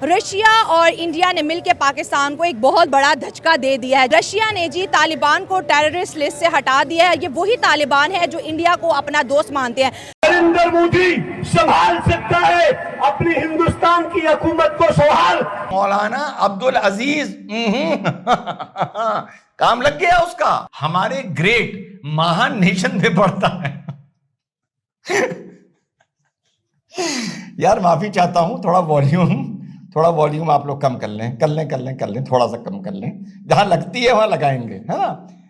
Russia और India ने मिलकर पाकिस्तान को एक बहुत बड़ा धचका दे दिया है। रशिया ने जी तालिबान को टेररिस्ट लिस्ट से हटा दिया है। ये वही तालिबान है जो इंडिया को अपना दोस्त मानते हैं। नरेंद्र मोदी संभाल सकता है अपनी हिंदुस्तान की हुकूमत को सवाल। मौलाना अब्दुल अजीज काम लग गया उसका, हमारे ग्रेट महान नेशन में पढ़ता है। यार माफी चाहता हूं, थोड़ा वॉल्यूम आप लोग कम कर लें, थोड़ा सा कम कर लें। जहां लगती है वहां लगाएंगे, है ना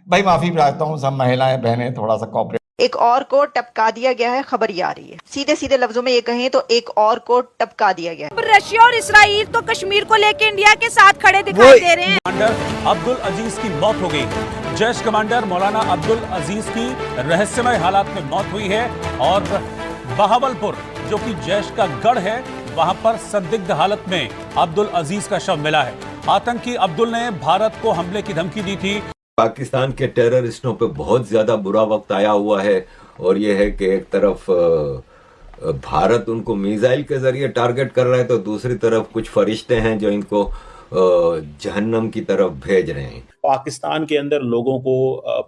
भाई। माफी चाहता हूं, सब महिलाएं बहनें थोड़ा सा कॉपरेट। एक और को टपका दिया गया है, खबर ये आ रही है। सीधे सीधे लफ्जों में ये कहें तो एक और को टपका दिया गया है। रशिया और इसराइल तो कश्मीर को लेकर इंडिया के साथ खड़े दिखाई दे रहे हैं। कमांडर अब्दुल अजीज की मौत हो गई। जैश कमांडर मौलाना अब्दुल अजीज की रहस्यमय हालात में मौत हुई है और बहावलपुर जो कि जैश का गढ़ है, वहां पर संदिग्ध हालत में अब्दुल अजीज का शव मिला है। आतंकी अब्दुल ने भारत को हमले की धमकी दी थी। पाकिस्तान के टेररिस्टों पे बहुत ज्यादा बुरा वक्त आया हुआ है और यह है कि एक तरफ भारत उनको मिसाइल के जरिए टारगेट कर रहा है तो दूसरी तरफ कुछ फरिश्ते हैं जो इनको जहन्नम की तरफ भेज रहे हैं। पाकिस्तान के अंदर लोगों को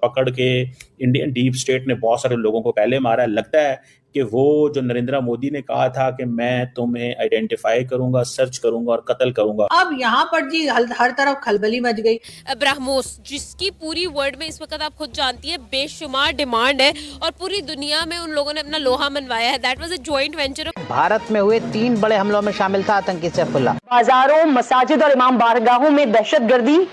पकड़ के इंडियन डीप स्टेट ने बहुत सारे लोगों को पहले मारा है। लगता है कि वो जो नरेंद्र मोदी ने कहा था कि मैं तुम्हें आइडेंटिफाई करूंगा, सर्च करूंगा और कत्ल करूंगा, अब यहाँ पर जी हर तरफ खलबली मच गई। ब्रह्मोस जिसकी पूरी वर्ल्ड में इस वक्त आप खुद जानती है बेशुमार डिमांड है और पूरी दुनिया में उन लोगों ने अपना लोहा मनवाया है। That was a joint venture. Bharat में हुए 3 बड़े हमलों में शामिल था आतंकी सैफुल्लाह। बाजारों, मसाजिद और इमाम बारगाहों में दहशतगर्दी,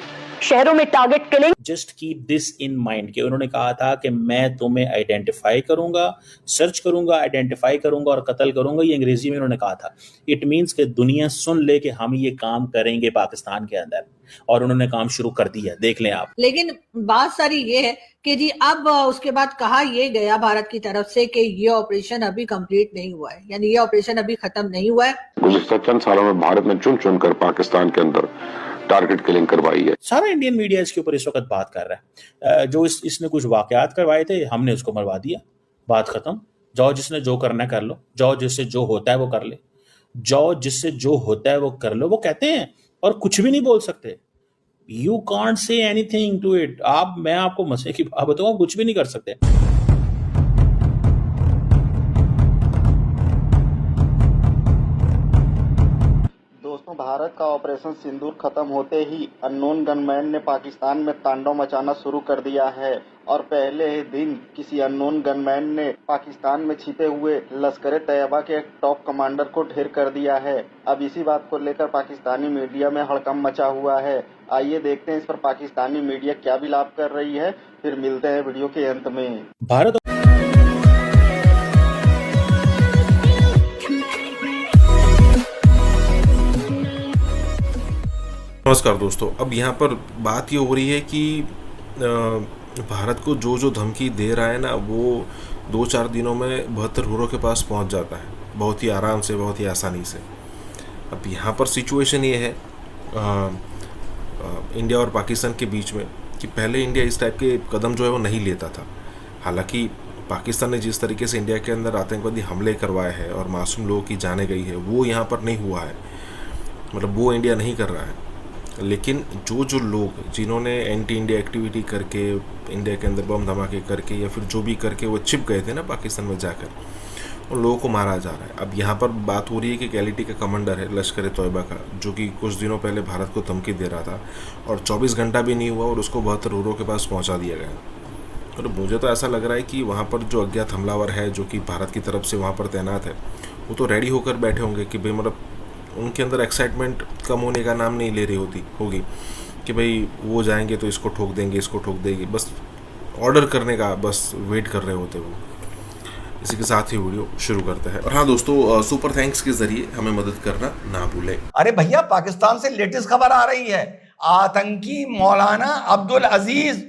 शहरों में target killing. Just keep this in mind कि उन्होंने कहा था कि मैं तुम्हें आइडेंटिफाई करूंगा, सर्च करूंगा, आइडेंटिफाई करूंगा और कत्ल करूंगा। ये अंग्रेजी में उन्होंने कहा था। इट मींस कि दुनिया सुन ले कि हम ये काम करेंगे पाकिस्तान के अंदर, और उन्होंने काम शुरू कर दिया। देख लें आप। लेकिन बात सारी ये है कि जी अब उसके बाद कहा ये गया भारत की तरफ से कि ये ऑपरेशन अभी कंप्लीट नहीं हुआ है, यानी ये ऑपरेशन अभी खत्म नहीं हुआ है। गुज़िश्ता चंद सालों में भारत ने चुन चुन कर पाकिस्तान के अंदर टारगेट किलिंग करवाई है। सारा इंडियन मीडिया इसके ऊपर इस वक्त बात कर रहा है। जो इसने कुछ वाकयात करवाए थे, हमने उसको मरवा दिया, बात खत्म। जाओ जिसने जो करना कर लो, जाओ जिससे जो होता है वो कर ले, जाओ जिससे जो होता है वो कर लो, वो कहते हैं और कुछ भी नहीं बोल सकते। You can't say anything to it. मैं आपको मसले की बात बताऊं, कुछ भी नहीं कर सकते। दोस्तों, भारत का ऑपरेशन सिंदूर खत्म होते ही अननोन गनमैन ने पाकिस्तान में तांडव मचाना शुरू कर दिया है और पहले ही दिन किसी अननोन गनमैन ने पाकिस्तान में छिपे हुए लश्कर तैयबा के एक टॉप कमांडर को ढेर कर दिया है। अब इसी बात को लेकर पाकिस्तानी मीडिया में हड़कंप मचा हुआ है। आइए देखते हैं इस पर पाकिस्तानी मीडिया क्या विलाप कर रही है, फिर मिलते हैं वीडियो के अंत में। भारत नमस्कार दोस्तों, अब यहाँ पर बात ये हो रही है कि भारत को जो धमकी दे रहा है ना, वो 2-4 दिनों में बहत्तर हुरों के पास पहुँच जाता है, बहुत ही आराम से, बहुत ही आसानी से। अब यहाँ पर सिचुएशन ये है इंडिया और पाकिस्तान के बीच में कि पहले इंडिया इस टाइप के कदम जो है वो नहीं लेता था। हालांकि पाकिस्तान ने जिस तरीके से इंडिया के अंदर आतंकवादी हमले करवाए हैं और मासूम लोगों की जानें गई है, वो यहाँ पर नहीं हुआ है। मतलब वो इंडिया नहीं कर रहा है। लेकिन जो लोग जिन्होंने एंटी इंडिया एक्टिविटी करके, इंडिया के अंदर बम धमाके करके या फिर जो भी करके वो छिप गए थे ना पाकिस्तान में जाकर, उन लोगों को मारा जा रहा है। अब यहाँ पर बात हो रही है कि कैलिटी का कमांडर है लश्कर तोयबा का, जो कि कुछ दिनों पहले भारत को धमकी दे रहा था और 24 घंटा भी नहीं हुआ और उसको 72 हुरों के पास पहुँचा दिया गया। और मुझे तो ऐसा लग रहा है कि वहाँ पर जो अज्ञात हमलावर है, जो कि भारत की तरफ से वहाँ पर तैनात है, वो तो रेडी होकर बैठे होंगे कि भाई, मतलब उनके अंदर एक्साइटमेंट कम होने का नाम नहीं ले रही होगी कि भाई वो जाएंगे तो इसको ठोक देंगे, इसको ठोक देंगे, बस ऑर्डर करने का बस वेट कर रहे होते वो। इसी के साथ ही वीडियो शुरू करते हैं। और हाँ दोस्तों, सुपर थैंक्स के जरिए हमें मदद करना ना भूलें। अरे भैया, पाकिस्तान से लेटेस्ट खबर आ रही है, आतंकी मौलाना अब्दुल अजीज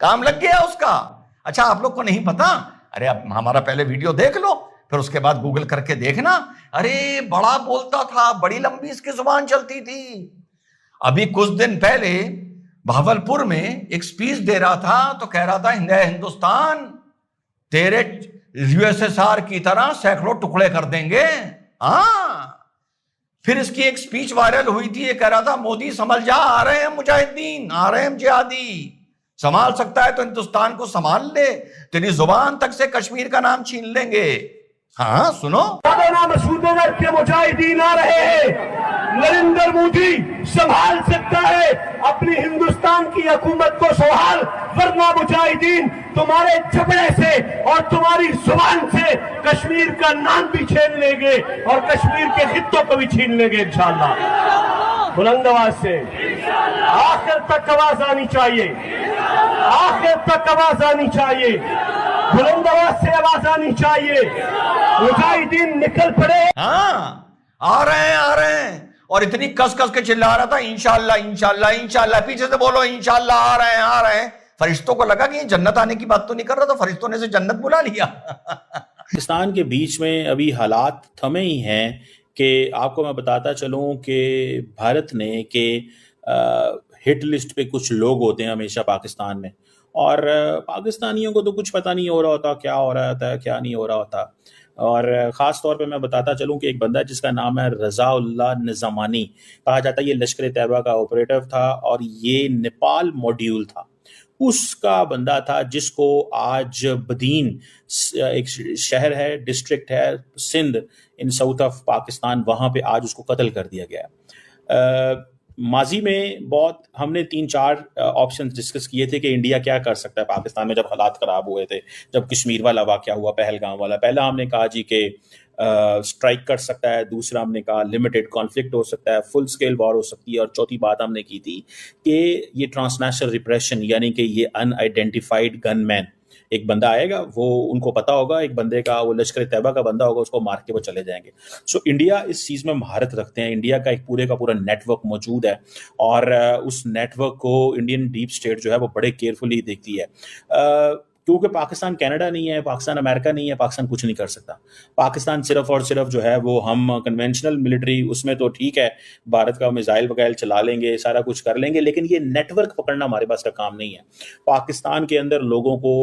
काम लग गया उसका। अच्छा, आप लोग को नहीं पता? अरे अब हमारा पहले वीडियो देख लो, फिर उसके बाद गूगल करके देखना। अरे बड़ा बोलता था, बड़ी लंबी इसकी जुबान चलती थी। अभी कुछ दिन पहले भावलपुर में एक स्पीच दे रहा था तो कह रहा था, हिंदुस्तान तेरे यूएसएसआर की तरह सैकड़ों टुकड़े कर देंगे। हाँ, फिर इसकी एक स्पीच वायरल हुई थी, ये कह रहा था मोदी संभल जा, आ रहे हैं मुजाहिदीन, आ रहे हैं जिहादी, संभाल सकता है तो हिंदुस्तान को संभाल ले, तेरी जुबान तक से कश्मीर का नाम छीन लेंगे। हाँ सुनो, मसूदनगर के मुजाहिदीन आ रहे हैं, नरेंद्र मोदी संभाल सकता है अपनी हिंदुस्तान की हुकूमत को संभाल, वरना मुजाहिदीन तुम्हारे जबड़े से और तुम्हारी जुबान से कश्मीर का नाम भी छीन लेंगे और कश्मीर के हितों को भी छीन लेंगे इंशाअल्लाह। बुलंद आवाज से आखिर तक आवाज आनी चाहिए, आखिर तक आवाज आनी चाहिए, बुलंद आवाज से आवाज आनी चाहिए, मुजाहिदीन निकल पड़े। हाँ आ रहे हैं और इतनी कस कस के चिल्ला रहा था इंशाअल्लाह इंशाअल्लाह इंशाअल्लाह, पीछे से बोलो इंशाअल्लाह आ रहे हैं। फरिश्तों को लगा कि ये जन्नत आने की बात तो नहीं कर रहा, तो फरिश्तों ने से जन्नत बुला लिया। पाकिस्तान के बीच में अभी हालात थमे ही हैं कि आपको मैं बताता चलूं कि भारत ने कि हिट लिस्ट पे कुछ लोग होते हैं हमेशा पाकिस्तान में, और पाकिस्तानियों को तो कुछ पता नहीं हो रहा होता क्या हो रहा होता क्या नहीं हो रहा होता। और ख़ास तौर पे मैं बताता चलूं कि एक बंदा जिसका नाम है रज़ाउल्लाह निज़ामानी, कहा जाता है ये लश्कर तैयबा का ऑपरेटिव था और ये नेपाल मॉड्यूल था, उसका बंदा था जिसको आज बदीन एक शहर है, डिस्ट्रिक्ट है सिंध इन साउथ ऑफ पाकिस्तान, वहाँ पे आज उसको कत्ल कर दिया गया। माजी में बहुत हमने 3-4 ऑप्शंस डिस्कस किए थे कि इंडिया क्या कर सकता है पाकिस्तान में जब हालात ख़राब हुए थे, जब कश्मीर वाला वाक़या हुआ, पहलगाम वाला। पहला हमने कहा जी कि स्ट्राइक कर सकता है, दूसरा हमने कहा लिमिटेड कॉन्फ्लिक्ट हो सकता है, फुल स्केल वॉर हो सकती है, और चौथी बात हमने की थी कि ये ट्रांसनेशनल रिप्रेशन, यानी कि ये अनआइडेंटिफाइड गनमैन, एक बंदा आएगा, वो उनको पता होगा एक बंदे का, वो लश्कर तैयबा का बंदा होगा, उसको मार के वो चले जाएंगे। सो इंडिया इस चीज़ में महारत रखते हैं, इंडिया का एक पूरे का पूरा नेटवर्क मौजूद है, और उस नेटवर्क को इंडियन डीप स्टेट जो है वो बड़े केयरफुली देखती है, क्योंकि पाकिस्तान कनाडा नहीं है, पाकिस्तान अमेरिका नहीं है, पाकिस्तान कुछ नहीं कर सकता। पाकिस्तान सिर्फ और सिर्फ जो है वो हम कन्वेंशनल मिलिट्री, उसमें तो ठीक है भारत का मिसाइल वगैरह चला लेंगे, सारा कुछ कर लेंगे, लेकिन ये नेटवर्क पकड़ना हमारे पास का काम नहीं है। पाकिस्तान के अंदर लोगों को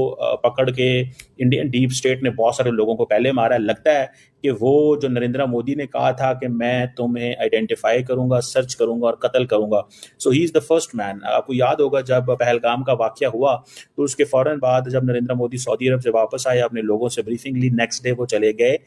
पकड़ के इंडियन डीप स्टेट ने बहुत सारे लोगों को पहले मारा है। लगता है कि वो जो नरेंद्र मोदी ने कहा था कि मैं तुम्हें आइडेंटिफाई करूंगा, सर्च करूंगा और कत्ल करूंगा, so he is the first man. आपको याद होगा जब पहलगाम का वाकया हुआ तो उसके फौरन बाद जब नरेंद्र मोदी सऊदी अरब से वापस आए, अपने लोगों से ब्रीफिंग ली, नेक्स्ट डे वो चले गए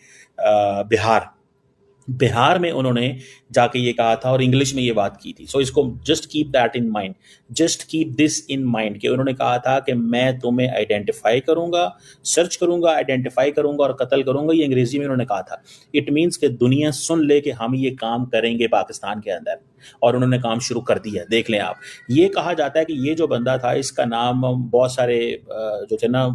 बिहार में उन्होंने जाके ये कहा था और इंग्लिश में ये बात की थी। सो इसको just keep that in mind, just keep this in mind कि उन्होंने कहा था कि मैं तुम्हें आइडेंटिफाई करूंगा, सर्च करूंगा, आइडेंटिफाई करूंगा और कत्ल करूंगा, ये अंग्रेजी में उन्होंने कहा था। इट मीन्स कि दुनिया सुन ले कि हम ये काम करेंगे पाकिस्तान के अंदर, और उन्होंने काम शुरू कर दिया। देख लें आप, ये कहा जाता है कि ये जो बंदा था इसका नाम बहुत सारे जो थे ना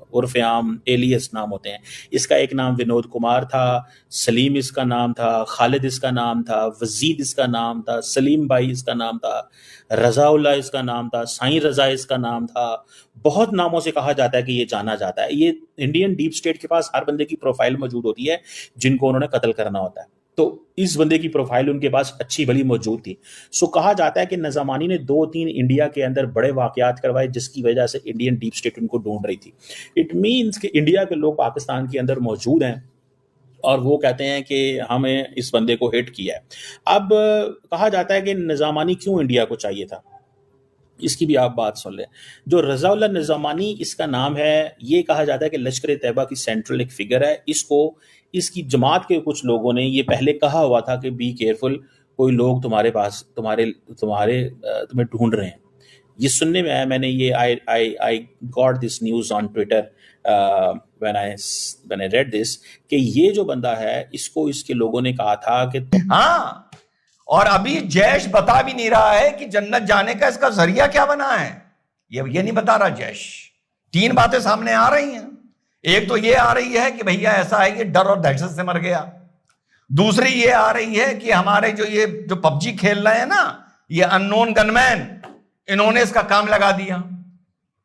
उर्फ आम एलियस नाम होते हैं, इसका एक नाम विनोद कुमार था, सलीम इसका नाम था, खालिद इसका नाम था, वजीद इसका नाम था, सलीम भाई इसका नाम था, रज़ाउल्लाह इसका नाम था, साईं रज़ा इसका नाम था, बहुत नामों से कहा जाता है कि ये जाना जाता है। ये इंडियन डीप स्टेट के पास हर बंदे की प्रोफाइल मौजूद होती है जिनको उन्होंने कत्ल करना होता है, तो इस बंदे की प्रोफाइल उनके पास अच्छी भली मौजूद थी। सो कहा जाता है कि निज़ामानी ने 2-3 इंडिया के अंदर बड़े वाकयात करवाए जिसकी वजह से इंडियन डीप स्टेट उनको ढूंढ रही थी। इट मीन्स कि इंडिया के लोग पाकिस्तान के अंदर मौजूद हैं और वो कहते हैं कि हमें इस बंदे को हिट किया है। अब कहा जाता है कि निज़ामानी क्यों इंडिया को चाहिए था, इसकी भी आप बात सुन लें। जो रज़ाउल्लाह निज़ामानी इसका नाम है, ये कहा जाता है कि लश्कर तैयबा की सेंट्रल एक फिगर है। इसकी जमात के कुछ लोगों ने ये पहले कहा हुआ था कि बी केयरफुल, कोई लोग तुम्हारे पास तुम्हें ढूंढ रहे हैं। ये सुनने में आया, मैंने ये I got this news on Twitter when I read this कि ये जो बंदा है इसको इसके लोगों ने कहा था कि हाँ, और अभी जैश बता भी नहीं रहा है कि जन्नत जाने का इसका जरिया क्या बना है, ये नहीं बता रहा जैश। 3 बातें सामने आ रही हैं। एक तो ये आ रही है कि भैया ऐसा है कि डर और दहशत से मर गया। दूसरी ये आ रही है कि हमारे जो पबजी खेल रहे हैं ना, ये अननोन गनमैन, इन्होंने इसका काम लगा दिया,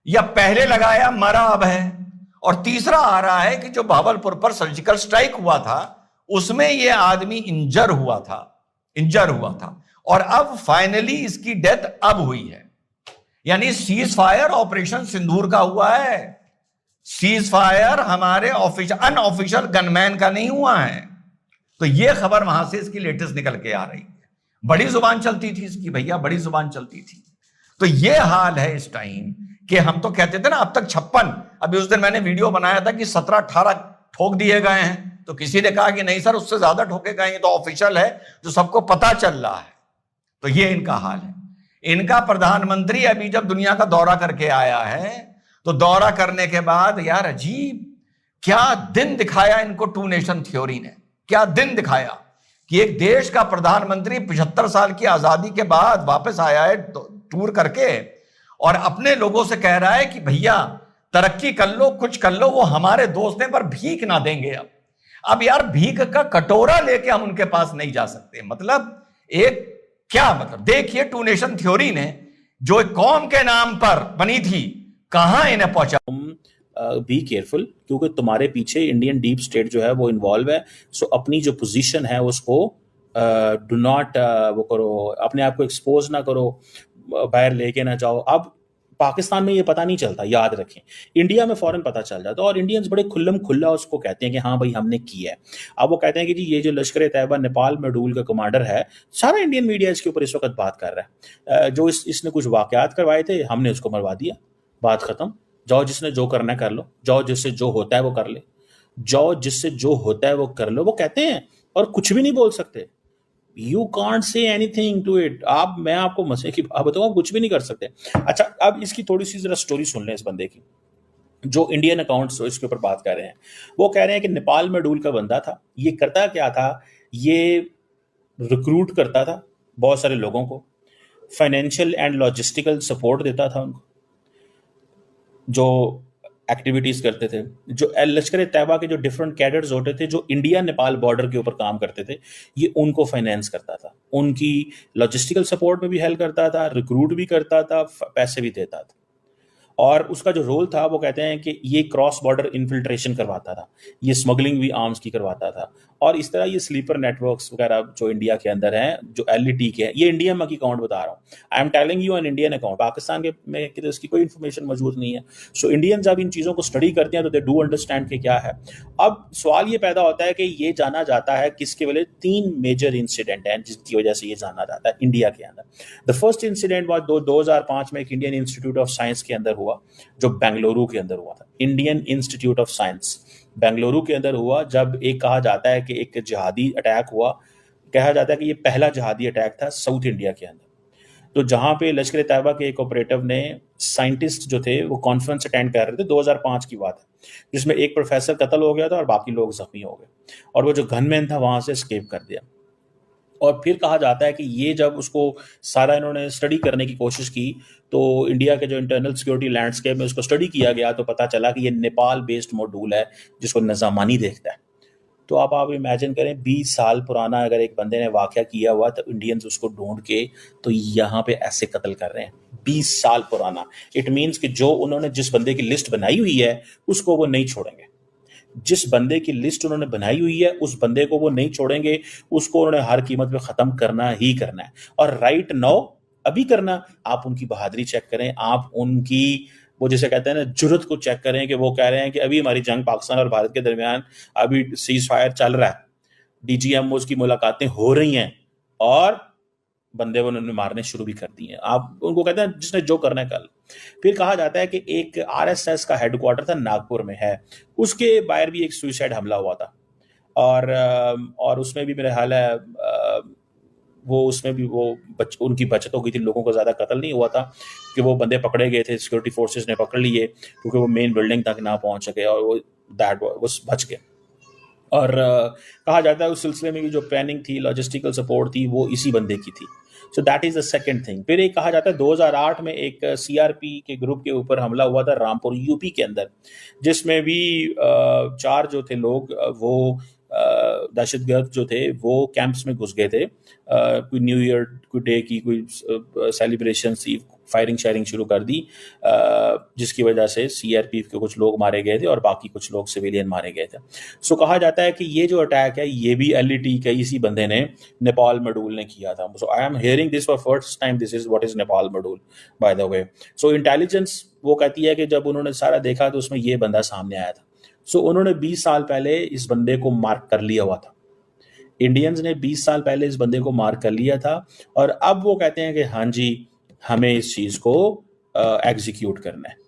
या पहले लगाया मरा अब है। और तीसरा आ रहा है कि जो भावलपुर पर सर्जिकल स्ट्राइक हुआ था उसमें ये आदमी इंजर हुआ था और अब फाइनली इसकी डेथ अब हुई है। यानी सीज फायर ऑपरेशन सिंदूर का हुआ है। सीज फायर हमारे अनऑफिशियल गनमैन का नहीं हुआ है। तो ये खबर वहां से इसकी लेटेस्ट निकल के आ रही है। बड़ी जुबान चलती थी इसकी भैया, बड़ी जुबान चलती थी। तो ये हाल है इस टाइम कि हम तो कहते थे ना अब तक 56, अभी उस दिन मैंने वीडियो बनाया था कि 17-18 ठोक दिए गए हैं, तो किसी ने कहा कि नहीं सर उससे ज्यादा ठोके गए, तो ऑफिशियल है जो सबको पता चल रहा है। तो ये इनका हाल है। इनका प्रधानमंत्री अभी जब दुनिया का दौरा करके आया है, तो दौरा करने के बाद यार अजीब क्या दिन दिखाया इनको टू नेशन थ्योरी ने, क्या दिन दिखाया कि एक देश का प्रधानमंत्री 75 साल की आजादी के बाद वापस आया है टूर करके और अपने लोगों से कह रहा है कि भैया तरक्की कर लो, कुछ कर लो, वो हमारे दोस्त हैं पर भीख ना देंगे। अब यार भीख का कटोरा लेके हम उनके पास नहीं जा सकते। मतलब एक क्या मतलब, देखिए टू नेशन थ्योरी ने जो एक कौम के नाम पर बनी थी कहां इन्हें पहुंचा। बी केयरफुल, क्योंकि तुम्हारे पीछे इंडियन डीप स्टेट जो है वो इन्वॉल्व है। सो अपनी जो पोजीशन है उसको डू नॉट वो करो, अपने आप को एक्सपोज ना करो, बाहर लेके ना जाओ। अब पाकिस्तान में ये पता नहीं चलता, याद रखें, इंडिया में फौरन पता चल जाता, और इंडियंस बड़े खुल्लम खुल्ला उसको कहते हैं कि हाँ भाई हमने किया है। अब वो कहते हैं कि जी ये जो लश्कर तैयबा नेपाल मॉड्यूल का कमांडर है, सारा इंडियन मीडिया इसके ऊपर इस वक्त बात कर रहा है। जो इसने कुछ वाकयात करवाए थे, हमने उसको मरवा दिया, बात खत्म। जाओ जिसने जो करना कर लो, जाओ जिससे जो होता है वो कर ले, जाओ जिससे जो होता है वो कर लो, वो कहते हैं, और कुछ भी नहीं बोल सकते। You can't say anything to it. मैं आपको मजे की बात बताऊं, कुछ भी नहीं कर सकते। अच्छा, अब इसकी थोड़ी सी जरा स्टोरी सुन लें इस बंदे की, जो इंडियन अकाउंट्स इसके ऊपर बात कर रहे हैं। वो कह रहे हैं कि नेपाल मॉड्यूल का बंदा था, ये करता क्या था, ये रिक्रूट करता था बहुत सारे लोगों को, फाइनेंशियल एंड लॉजिस्टिकल सपोर्ट देता था उनको, जो एक्टिविटीज करते थे। जो लश्कर तैयबा के जो डिफरेंट कैडर्स होते थे, जो इंडिया नेपाल बॉर्डर के ऊपर काम करते थे, ये उनको फाइनेंस करता था, उनकी लॉजिस्टिकल सपोर्ट में भी हेल्प करता था, रिक्रूट भी करता था, पैसे भी देता था। और उसका जो रोल था, वो कहते हैं कि ये क्रॉस बॉर्डर इन्फिल्ट्रेशन करवाता था, ये स्मगलिंग भी आर्म्स की करवाता था, और इस तरह ये स्लीपर नेटवर्क्स वगैरह जो इंडिया के अंदर हैं, जो LET के हैं, ये इंडिया में की अकाउंट बता रहा हूँ, I am telling you an Indian account. Pakistan के में तो इसकी कोई इन्फॉर्मेशन मौजूद नहीं है। सो इंडियन जब इन चीज़ों को स्टडी करते हैं तो दे डू अंडरस्टैंड कि क्या है। अब सवाल ये पैदा होता है कि ये जाना जाता है किसके वजह, 3 मेजर इंसिडेंट हैं जिसकी वजह से ये जाना जाता है इंडिया के अंदर। द फर्स्ट इंसिडेंट वाज 2005 में एक इंडियन इंस्टीट्यूट ऑफ साइंस के अंदर हुआ, जो बेंगलुरु के अंदर हुआ था। Indian institute of science Bengaluru के अंदर हुआ, जब एक कहा जाता है कि एक जिहादी अटैक हुआ, कहा जाता है कि ये पहला जिहादी अटैक था साउथ इंडिया के अंदर। तो जहां पे लश्कर तैयबा के एक ऑपरेटिव ने, साइंटिस्ट जो थे वो कॉन्फ्रेंस अटेंड कर रहे थे, 2005 की बात है, जिसमें एक प्रोफेसर कत्ल हो गया था और बाकी लोग जख्मी हो गए, और वो जो गनमैन था वहां से एस्केप कर दिया। और फिर कहा जाता है कि ये जब उसको सारा इन्होंने स्टडी करने की कोशिश की, तो इंडिया के जो इंटरनल सिक्योरिटी लैंडस्केप में उसको स्टडी किया गया, तो पता चला कि ये नेपाल बेस्ड मॉड्यूल है जिसको निज़ामानी देखता है। तो अब आप इमेजिन करें, 20 साल पुराना अगर एक बंदे ने वाक़या किया हुआ, तो इंडियंस उसको ढूंढ के तो यहाँ पे ऐसे कत्ल कर रहे हैं, 20 साल पुराना। इट मीन्स कि जो उन्होंने जिस बंदे की लिस्ट बनाई हुई है उसको वो नहीं छोड़ेंगे, जिस बंदे की लिस्ट उन्होंने बनाई हुई है उस बंदे को वो नहीं छोड़ेंगे, उसको उन्होंने हर कीमत पे ख़त्म करना ही करना है, और राइट नाउ अभी करना। आप उनकी बहादुरी चेक करें, आप उनकी वो जैसे कहते हैं ना जुर्रत को चेक करें, कि वो कह रहे हैं कि अभी हमारी जंग पाकिस्तान और भारत के दरमियान अभी सीज फायर चल रहा है, DGMOs की मुलाकातें हो रही हैं, और बंदे वो उन्होंने मारने शुरू भी कर दिए हैं। आप उनको कहते हैं जिसने जो करना है कल। फिर कहा जाता है कि एक RSS का हेडक्वार्टर था नागपुर में है, उसके बाहर भी एक सुसाइड हमला हुआ था, और उसमें भी मेरा हाल है वो उसमें भी वो उनकी बचत हो गई थी, लोगों को ज़्यादा कत्ल नहीं हुआ था, कि वो बंदे पकड़े गए थे, सिक्योरिटी फोर्सेस ने पकड़ लिए क्योंकि वो मेन बिल्डिंग तक ना पहुंच सके, और वो बच गए। और कहा जाता है उस सिलसिले में भी जो प्लानिंग थी, लॉजिस्टिकल सपोर्ट थी, वो इसी बंदे की थी। So that is the second thing. फिर एक कहा जाता है 2008 में एक CRP के ग्रुप के ऊपर हमला हुआ था रामपुर UP के अंदर, जिसमें भी 4 जो थे लोग, वो दहशतगर्द जो थे वो कैंप्स में घुस गए थे, कोई न्यू ईयर कोई डे की कोई सेलिब्रेशन थी, फायरिंग शायरिंग शुरू कर दी, जिसकी वजह से CRP के कुछ लोग मारे गए थे और बाकी कुछ लोग सिविलियन मारे गए थे। सो कहा जाता है कि ये जो अटैक है ये भी LET के इसी बंदे ने, नेपाल मॉड्यूल ने किया था। So I am hearing this for first time, this is what is Nepal module by the way. So intelligence वो कहती है कि जब उन्होंने सारा देखा तो उसमें ये बंदा सामने आया था। सो उन्होंने 20 साल पहले इस बंदे को मार्क कर लिया हुआ था। इंडियंस ने 20 साल पहले इस बंदे को मार कर लिया था और अब वो कहते हैं कि हाँ जी हमें इस चीज़ को एग्जीक्यूट करना है।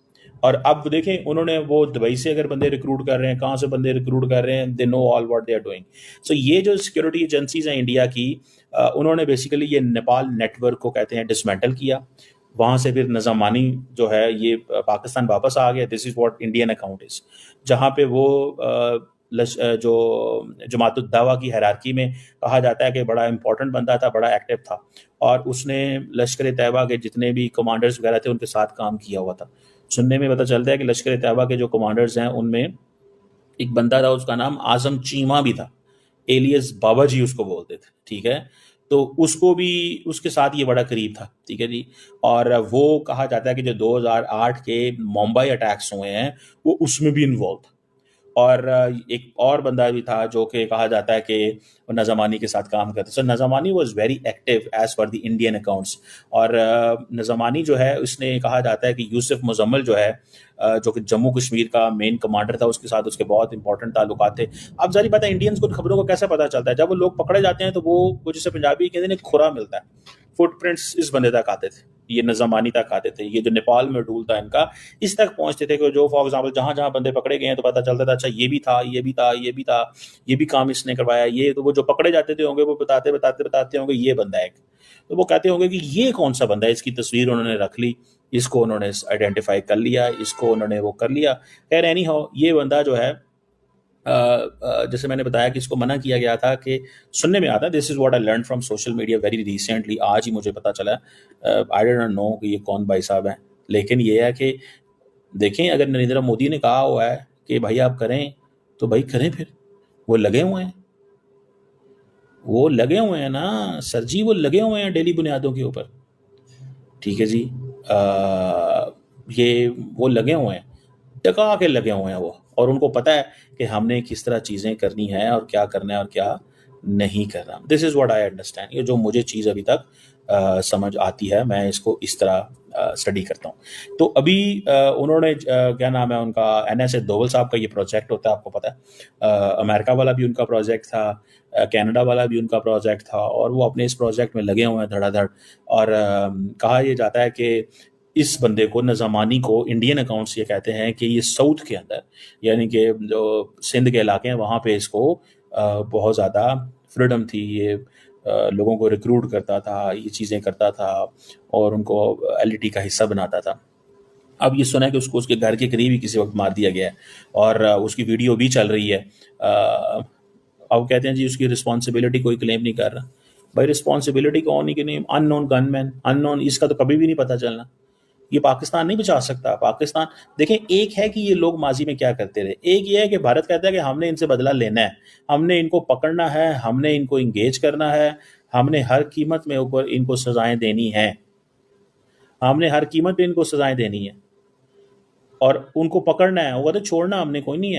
और अब देखें उन्होंने वो दुबई से अगर बंदे रिक्रूट कर रहे हैं, कहाँ से बंदे रिक्रूट कर रहे हैं, they know all what they are doing. So ये जो सिक्योरिटी एजेंसीज हैं इंडिया की, उन्होंने बेसिकली ये नेपाल नेटवर्क को कहते हैं डिसमेंटल किया। वहाँ से फिर नज़ामानी जो है ये पाकिस्तान वापस आ गया। This is what Indian account is, जहाँ पे वो जो जमातुद दावा की हायरार्की में कहा जाता है कि बड़ा इंपॉर्टेंट बंदा था, बड़ा एक्टिव था और उसने लश्कर तैयबा के जितने भी कमांडर्स वगैरह थे उनके साथ काम किया हुआ था। सुनने में पता चलता है कि लश्कर तैयबा के जो कमांडर्स हैं उनमें एक बंदा था, उसका नाम आजम चीमा भी था, एलियस बाबा जी उसको बोलते थे, ठीक है। तो उसको भी उसके साथ ये बड़ा करीब था, ठीक है जी। और वो कहा जाता है कि जो 2008 के मुंबई अटैक्स हुए हैं वो उसमें भी इन्वॉल्व था। और एक और बंदा भी था जो कि कहा जाता है कि नज़ामानी के साथ काम करता। So Nizamani was very active as per the Indian accounts. और नज़ामानी जो है उसने कहा जाता है कि यूसुफ मुजम्मिल जो है जो कि जम्मू कश्मीर का मेन कमांडर था, उसके साथ उसके बहुत इंपॉर्टेंट ताल्लुकात थे। अब जारी बात है इंडियंस को खबरों को कैसे पता चलता है, जब वो लोग पकड़े जाते हैं तो वो जिसे पंजाबी कहते हैं खुरा मिलता है। फुटप्रिंट्स इस बंदे तक आते थे, ये नज़ामानी तक आते थे, ये जो नेपाल में डूल था इनका, इस तक पहुंचते थे कि जो फॉर एग्जाम्पल जहाँ जहाँ बंदे पकड़े गए हैं तो पता चलता था अच्छा ये भी था, ये भी था, ये भी था, ये भी काम इसने करवाया, ये। तो वो जो पकड़े जाते थे होंगे वो बताते होंगे ये बंदा है, तो वो कहते होंगे कि ये कौन सा बंदा है, इसकी तस्वीर उन्होंने रख ली, इसको उन्होंने आइडेंटिफाई कर लिया, इसको उन्होंने वो कर लिया। खैर एनी हाउ ये बंदा जो है जैसे मैंने बताया कि इसको मना किया गया था, कि सुनने में आता है, this is what I learn from social media very recently, आज ही मुझे पता चला, आई डोंट नो कि ये कौन भाई साहब हैं, लेकिन ये है कि देखें अगर नरेंद्र मोदी ने कहा हुआ है कि भाई आप करें तो भाई करें, फिर वो लगे हुए हैं ना सर जी, वो लगे हुए हैं डेली बुनियादों के ऊपर, ठीक है जी। ये वो लगे हुए हैं, टका के लगे हुए हैं वो, और उनको पता है कि हमने किस तरह चीज़ें करनी है और क्या करना है और क्या नहीं करना। This is what I understand. ये जो मुझे चीज़ अभी तक समझ आती है, मैं इसको इस तरह स्टडी करता हूँ। तो अभी उन्होंने क्या नाम है उनका, NSA दोवल साहब का ये प्रोजेक्ट होता है, आपको पता है, अमेरिका वाला भी उनका प्रोजेक्ट था, कनाडा वाला भी उनका प्रोजेक्ट था, और वो अपने इस प्रोजेक्ट में लगे हुए हैं धड़ाधड़। और कहा यह जाता है कि इस बंदे को, नज़ामानी को, इंडियन अकाउंट्स ये कहते हैं कि ये साउथ के अंदर, यानी कि जो सिंध के इलाके हैं वहाँ पे इसको बहुत ज़्यादा फ्रीडम थी, ये लोगों को रिक्रूट करता था, ये चीज़ें करता था और उनको LET का हिस्सा बनाता था। अब ये सुना है कि उसको उसके घर के करीब ही किसी वक्त मार दिया गया है और उसकी वीडियो भी चल रही है। अब कहते हैं जी उसकी रिस्पॉन्सिबिलिटी कोई क्लेम नहीं कर रहा। भाई रिस्पॉन्सिबिलिटी कौन नहीं कि नहीं, अननोन गनमैन, अननोन, इसका तो कभी भी नहीं पता चलना। ये पाकिस्तान नहीं बचा सकता। पाकिस्तान देखें, एक है कि ये लोग माजी में क्या करते रहे, एक ये है कि भारत कहता है कि हमने इनसे बदला लेना है, हमने इनको पकड़ना है, हमने इनको इंगेज करना है, हमने हर कीमत में ऊपर इनको सजाएं देनी है, हमने हर कीमत पे इनको सजाएं देनी है और उनको पकड़ना है, वो तो छोड़ना हमने कोई नहीं है।